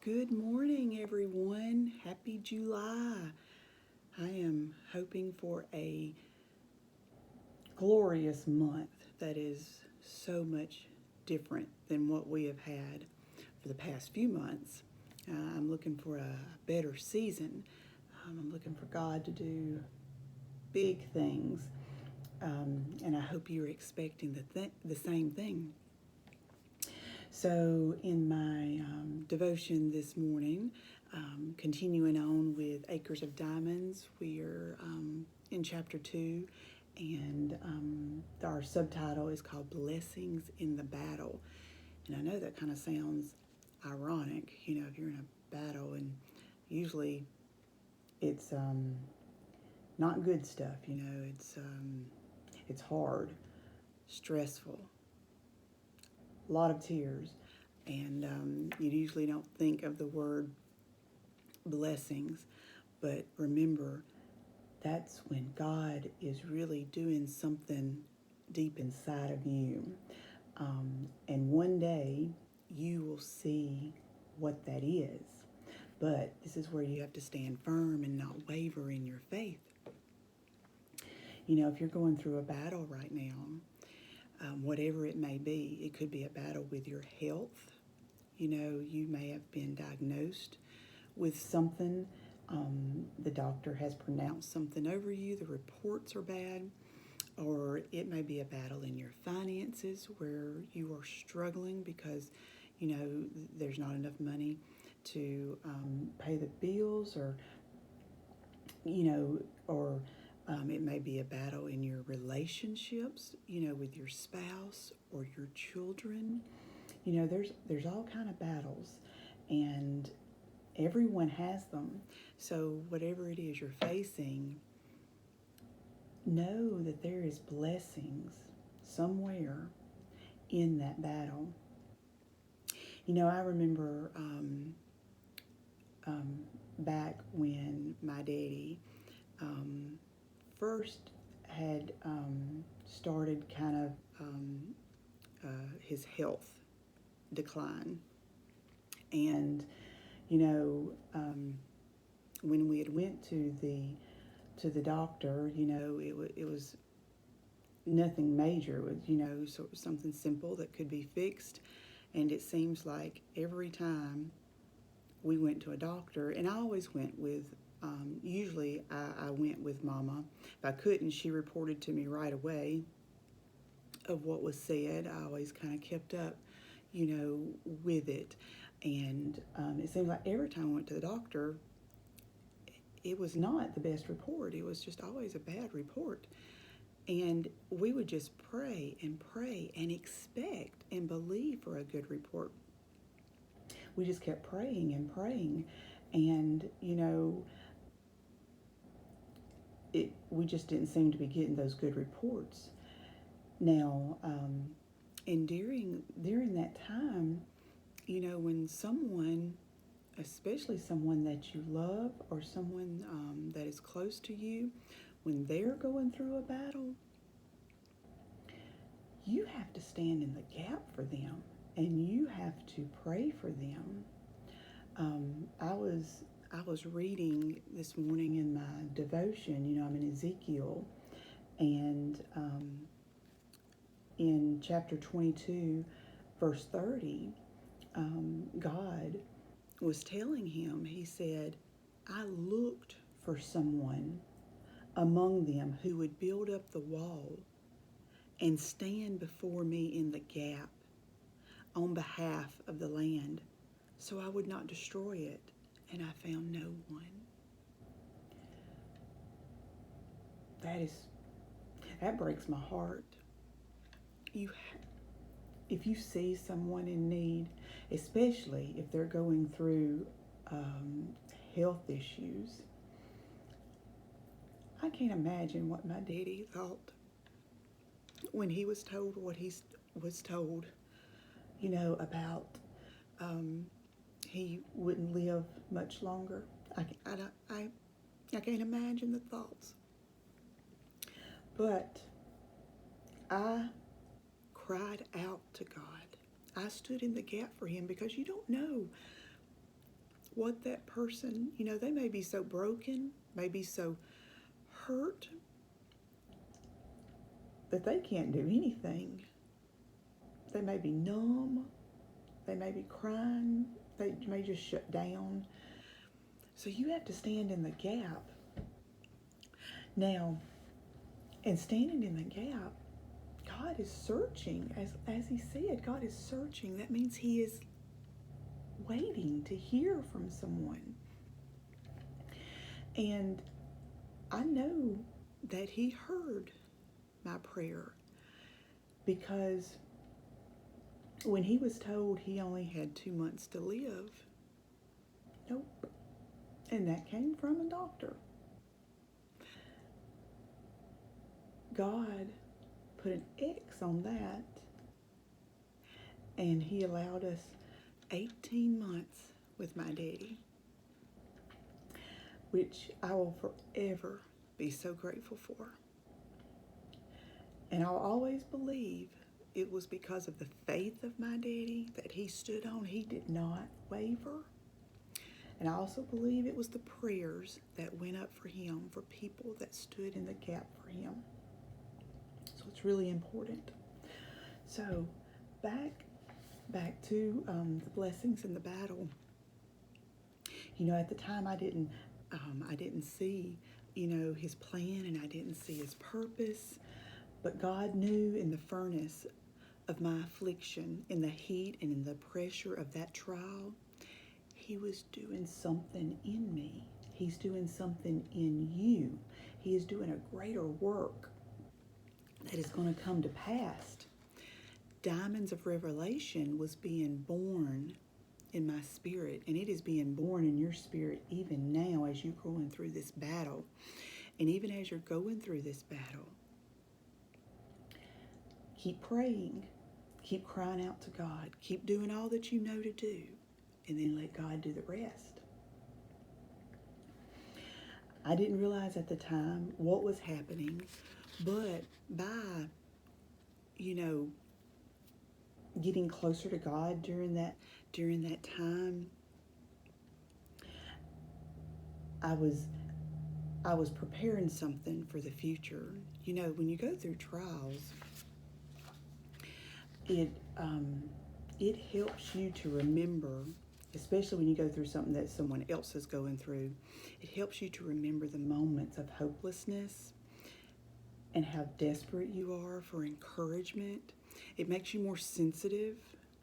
Good morning, everyone. Happy July. I am hoping for a glorious month that is so much different than what we have had for the past few months. I'm looking for a better season. I'm looking for God to do big things, and I hope you're expecting the same thing. So, in my devotion this morning, continuing on with Acres of Diamonds, we are in chapter 2, and our subtitle is called Blessings in the Battle. And I know that kind of sounds ironic, if you're in a battle, and usually it's not good stuff, it's hard, stressful, a lot of tears, and you usually don't think of the word blessings, but remember that's when God is really doing something deep inside of you. And one day you will see what that is. But this is where you have to stand firm and not waver in your faith. If you're going through a battle right now, whatever it may be, it could be a battle with your health. You may have been diagnosed with something. The doctor has pronounced something over you. The reports are bad. Or it may be a battle in your finances where you are struggling because, there's not enough money to pay the bills, or it may be a battle in your relationships, with your spouse or your children. There's all kind of battles, and everyone has them. So whatever it is you're facing, know that there is blessings somewhere in that battle. I remember back when my daddy first had started kind of his health decline. And, when we had went to the doctor, it was nothing major. It was, sort of something simple that could be fixed. And it seems like every time we went to a doctor, and I always went with, usually I went with Mama. If I couldn't, she reported to me right away of what was said. I always kind of kept up, with it. And it seems like every time I went to the doctor, it was not the best report. It was just always a bad report. And we would just pray and expect and believe for a good report. We just kept praying and praying. And, we just didn't seem to be getting those good reports. Now, and during that time, when someone, especially someone that you love or someone that is close to you, when they're going through a battle, you have to stand in the gap for them, and you have to pray for them. I was reading this morning in my devotion. I'm in Ezekiel, and in chapter 22, verse 30, God was telling him, he said, I looked for someone among them who would build up the wall and stand before me in the gap on behalf of the land, so I would not destroy it, and I found no one. That breaks my heart. If you see someone in need, especially if they're going through health issues, I can't imagine what my daddy thought when he was told what he was told, about he wouldn't live much longer. I can't imagine the thoughts. But I cried out to God. I stood in the gap for him because you don't know what that person, they may be so broken, may be so hurt that they can't do anything. They may be numb, they may be crying, they may just shut down. So you have to stand in the gap. Now, and standing in the gap, God is searching. As he said, God is searching. That means he is waiting to hear from someone. And I know that he heard my prayer, because when he was told he only had 2 months to live, nope. And that came from a doctor. God put an X on that, and he allowed us 18 months with my daddy, which I will forever be so grateful for. And I'll always believe it was because of the faith of my daddy that he stood on. He did not waver. And I also believe it was the prayers that went up for him, for people that stood in the gap for him. So it's really important. So back to the blessings in the battle. At the time I didn't see, his plan, and I didn't see his purpose. But God knew in the furnace of my affliction, in the heat and in the pressure of that trial, he was doing something in me. He's doing something in you. He is doing a greater work that is going to come to pass. Diamonds of Revelation was being born in my spirit, and it is being born in your spirit even now as you're going through this battle. And even as you're going through this battle, keep praying, keep crying out to God, keep doing all that you know to do, and then let God do the rest. I didn't realize at the time what was happening, but by, getting closer to God during that time, I was preparing something for the future. When you go through trials, it helps you to remember, especially when you go through something that someone else is going through. It helps you to remember the moments of hopelessness and how desperate you are for encouragement. It makes you more sensitive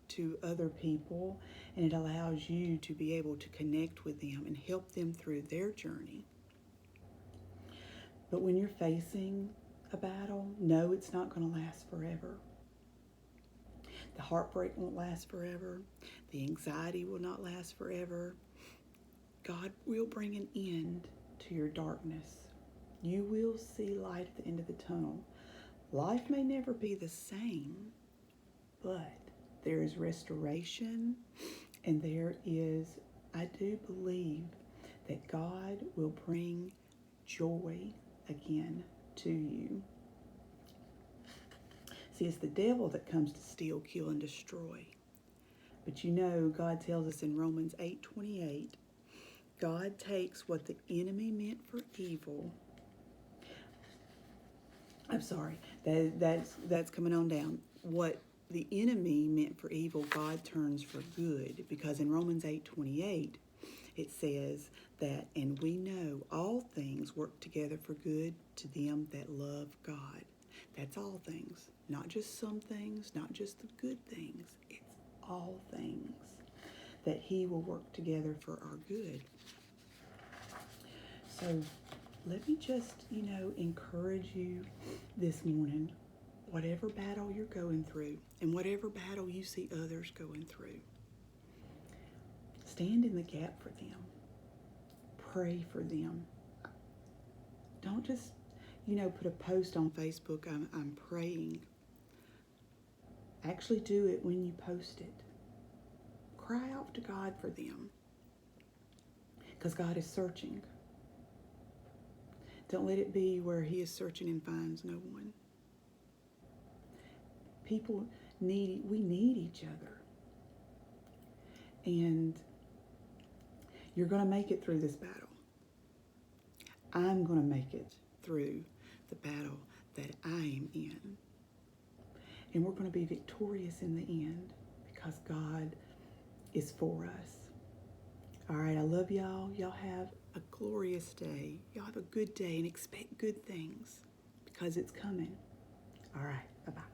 to other people, and it allows you to be able to connect with them and help them through their journey. But when you're facing a battle, know it's not going to last forever. The heartbreak won't last forever. The anxiety will not last forever. God will bring an end to your darkness. You will see light at the end of the tunnel. Life may never be the same, but there is restoration, and there is, I do believe that God will bring joy again to you. See, it's the devil that comes to steal, kill, and destroy. But God tells us in Romans 8:28, God takes what the enemy meant for evil. I'm sorry, that's coming on down. What the enemy meant for evil, God turns for good. Because in Romans 8:28, it says that, and we know all things work together for good to them that love God. That's all things, not just some things, not just the good things. It's all things that he will work together for our good. So let me just, encourage you this morning, whatever battle you're going through and whatever battle you see others going through, stand in the gap for them. Pray for them. Don't just, put a post on Facebook, I'm praying. Actually do it when you post it. Cry out to God for them, because God is searching. Don't let it be where he is searching and finds no one. We need each other. And, You're going to make it through this battle. I'm going to make it through the battle that I am in. And we're going to be victorious in the end because God is for us. All right, I love y'all. Y'all have a glorious day. Y'all have a good day and expect good things because it's coming. All right, bye-bye.